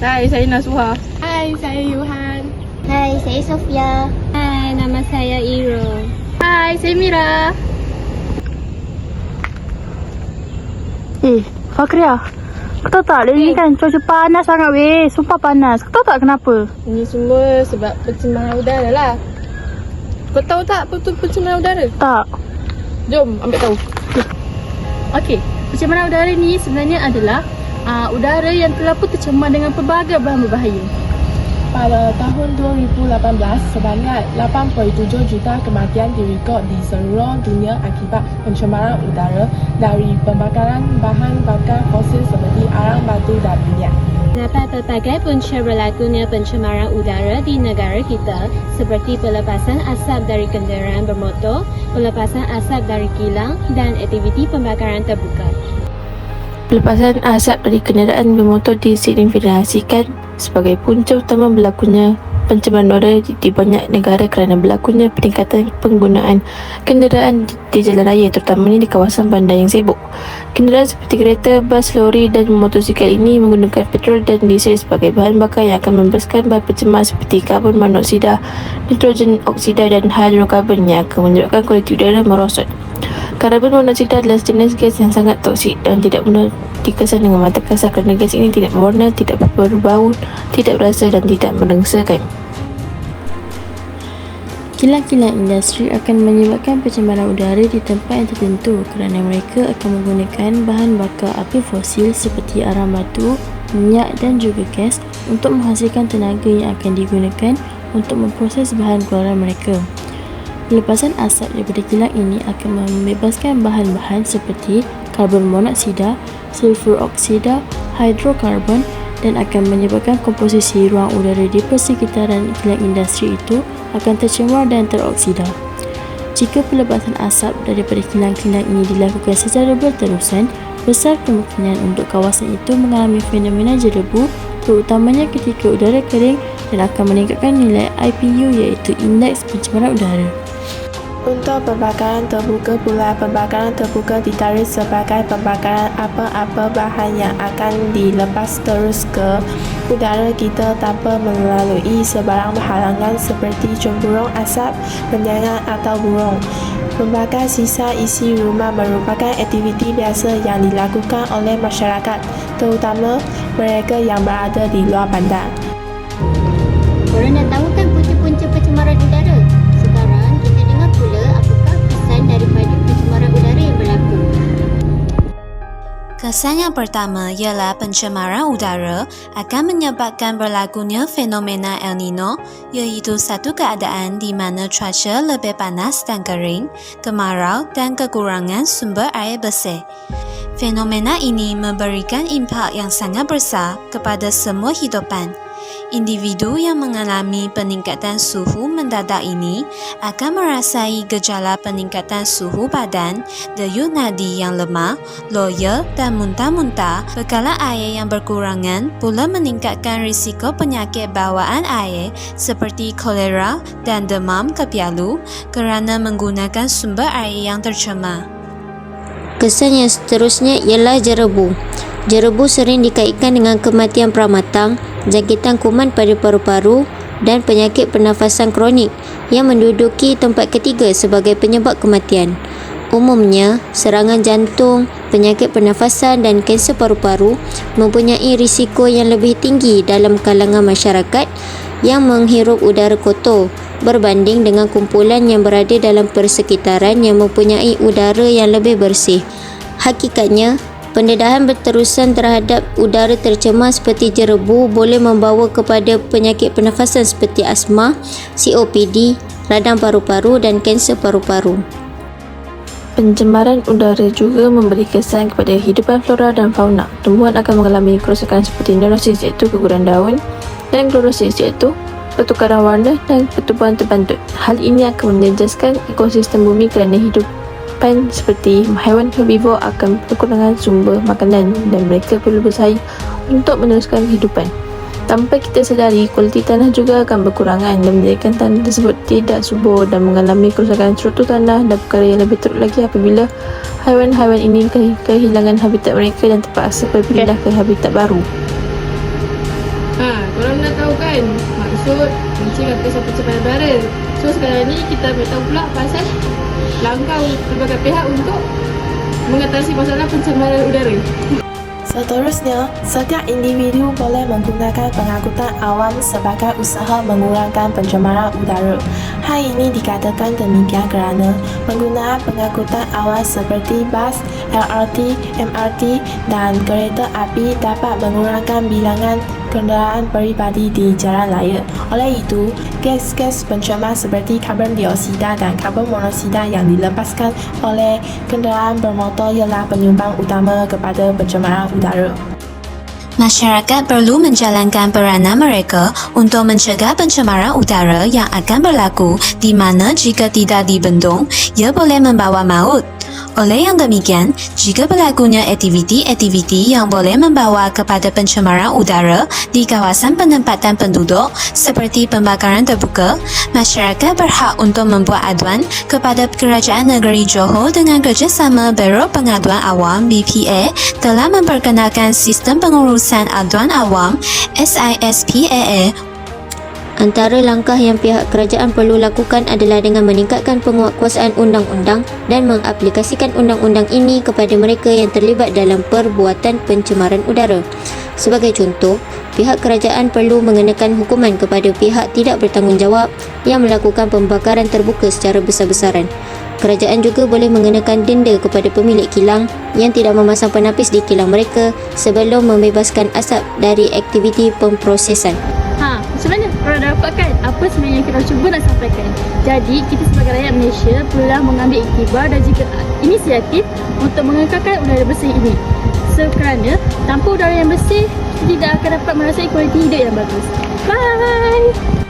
Hai, saya Nasuha. Hai, saya Yuhan. Hai, saya Sofia. Hai, nama saya Iro. Hai, saya Mira. Fakria, kau tahu tak hari ni kan cuaca panas sangat weh. Sumpah panas. Kau tahu tak kenapa? Ini semua sebab pencemaran udara lah. Kau tahu tak apa tu pencemaran udara? Tak. Jom ambil tahu. Okey, pencemaran udara ni sebenarnya adalah udara yang telah pun tercemar dengan pelbagai bahan berbahaya. Pada tahun 2018, sebanyak 8.7 juta kematian direkod di seluruh dunia akibat pencemaran udara dari pembakaran bahan bakar fosil seperti arang batu dan minyak. Terdapat pelbagai punca berlakunya pencemaran udara di negara kita seperti pelepasan asap dari kenderaan bermotor, pelepasan asap dari kilang dan aktiviti pembakaran terbuka. Pelepasan asap dari kenderaan bermotor disignifikasikan sebagai punca utama berlakunya pencemaran udara di banyak negara kerana berlakunya peningkatan penggunaan kenderaan di jalan raya, terutamanya di kawasan bandar yang sibuk. Kenderaan seperti kereta, bas, lori dan motosikal ini menggunakan petrol dan diesel sebagai bahan bakar yang akan membebaskan bahan pencemar seperti karbon monoksida, nitrogen oksida dan hidrokarbon yang akan menyebabkan kualiti udara merosot. Karbon monoksida adalah sejenis gas yang sangat toksik dan tidak mudah dikesan dengan mata kasar kerana gas ini tidak berwarna, tidak berbau, tidak berasa dan tidak merengsakan. Kilang-kilang industri akan menyebabkan pencemaran udara di tempat yang tertentu kerana mereka akan menggunakan bahan bakar api fosil seperti arang batu, minyak dan juga gas untuk menghasilkan tenaga yang akan digunakan untuk memproses bahan keluaran mereka. Pelepasan asap daripada kilang ini akan membebaskan bahan-bahan seperti karbon monoksida, sulfur oksida, hidrokarbon dan akan menyebabkan komposisi ruang udara di persekitaran kilang industri itu akan tercemar dan teroksida. Jika pelepasan asap daripada kilang-kilang ini dilakukan secara berterusan, besar kemungkinan untuk kawasan itu mengalami fenomena jerebu, terutamanya ketika udara kering dan akan meningkatkan nilai IPU iaitu Indeks Pencemaran Udara. Untuk pembakaran terbuka pula, pembakaran terbuka ditarik sebagai pembakaran apa-apa bahan yang akan dilepas terus ke udara kita tanpa melalui sebarang halangan seperti cemburung asap, penyangan atau burung. Membakar sisa isi rumah merupakan aktiviti biasa yang dilakukan oleh masyarakat, terutama mereka yang berada di luar bandar. Korang dah tahu kan punca-punca pencemaran udara? Sekarang kita dengar pula apakah kesan daripada pencemaran udara yang berlaku. Kesan yang pertama ialah pencemaran udara akan menyebabkan berlakunya fenomena El Nino, iaitu satu keadaan di mana cuaca lebih panas dan kering, kemarau dan kekurangan sumber air bersih. Fenomena ini memberikan impak yang sangat besar kepada semua hidupan. Individu yang mengalami peningkatan suhu mendadak ini akan merasai gejala peningkatan suhu badan, denyut nadi yang lemah, loya dan muntah-muntah. Bekalan air yang berkurangan pula meningkatkan risiko penyakit bawaan air seperti kolera dan demam kepialu kerana menggunakan sumber air yang tercemar. Kesan yang seterusnya ialah jerebu. Jerebu sering dikaitkan dengan kematian pramatang, jangkitan kuman pada paru-paru dan penyakit pernafasan kronik yang menduduki tempat ketiga sebagai penyebab kematian. Umumnya, serangan jantung, penyakit pernafasan dan kanser paru-paru mempunyai risiko yang lebih tinggi dalam kalangan masyarakat yang menghirup udara kotor berbanding dengan kumpulan yang berada dalam persekitaran yang mempunyai udara yang lebih bersih. Hakikatnya, pendedahan berterusan terhadap udara tercemar seperti jerebu boleh membawa kepada penyakit pernafasan seperti asma, COPD, radang paru-paru dan kanser paru-paru. Pencemaran udara juga memberi kesan kepada kehidupan flora dan fauna. Tumbuhan akan mengalami kerosakan seperti neurosis iaitu keguguran daun dan klorosis iaitu pertukaran warna dan pertumbuhan terbantut. Hal ini akan menjejaskan ekosistem bumi kerana hidupan seperti haiwan herbivor akan kekurangan sumber makanan dan mereka perlu bersaing untuk meneruskan kehidupan. Tanpa kita sedari, kualiti tanah juga akan berkurangan dan menjadikan tanah tersebut tidak subur dan mengalami kerosakan struktur tanah dan perkara yang lebih teruk lagi apabila haiwan-haiwan ini kehilangan habitat mereka dan terpaksa berpindah ke habitat baru. Korang dah tahu kan maksud mencegah pencemaran udara. So sekarang ni kita beritahu pula pasal langkah pelbagai pihak untuk mengatasi masalah pencemaran udara. Seterusnya, setiap individu boleh menggunakan pengangkutan awam sebagai usaha mengurangkan pencemaran udara. Hal ini dikatakan demikian kerana penggunaan pengangkutan awam seperti bas, LRT, MRT dan kereta api dapat mengurangkan bilangan kenderaan peribadi di jalan raya. Oleh itu, gas-gas pencemar seperti karbon dioksida dan karbon monoksida yang dilepaskan oleh kenderaan bermotor ialah penyumbang utama kepada pencemaran udara. Masyarakat perlu menjalankan peranan mereka untuk mencegah pencemaran udara yang akan berlaku di mana jika tidak dibendung, ia boleh membawa maut. Oleh yang demikian, jika berlakunya aktiviti-aktiviti yang boleh membawa kepada pencemaran udara di kawasan penempatan penduduk seperti pembakaran terbuka, masyarakat berhak untuk membuat aduan kepada Kerajaan Negeri Johor dengan kerjasama Biro Pengaduan Awam BPA telah memperkenalkan sistem pengurusan aduan awam SISPAA. Antara langkah yang pihak kerajaan perlu lakukan adalah dengan meningkatkan penguatkuasaan undang-undang dan mengaplikasikan undang-undang ini kepada mereka yang terlibat dalam perbuatan pencemaran udara. Sebagai contoh, pihak kerajaan perlu mengenakan hukuman kepada pihak tidak bertanggungjawab yang melakukan pembakaran terbuka secara besar-besaran. Kerajaan juga boleh mengenakan denda kepada pemilik kilang yang tidak memasang penapis di kilang mereka sebelum membebaskan asap dari aktiviti pemprosesan. Macam mana? Korang dah dapat kan apa sebenarnya yang kita cuba nak sampaikan. Jadi, kita sebagai rakyat Malaysia perlulah mengambil iktibar dan juga inisiatif untuk mengekalkan udara bersih ini. Kerana tanpa udara yang bersih, kita tidak akan dapat merasai kualiti hidup yang bagus. Bye!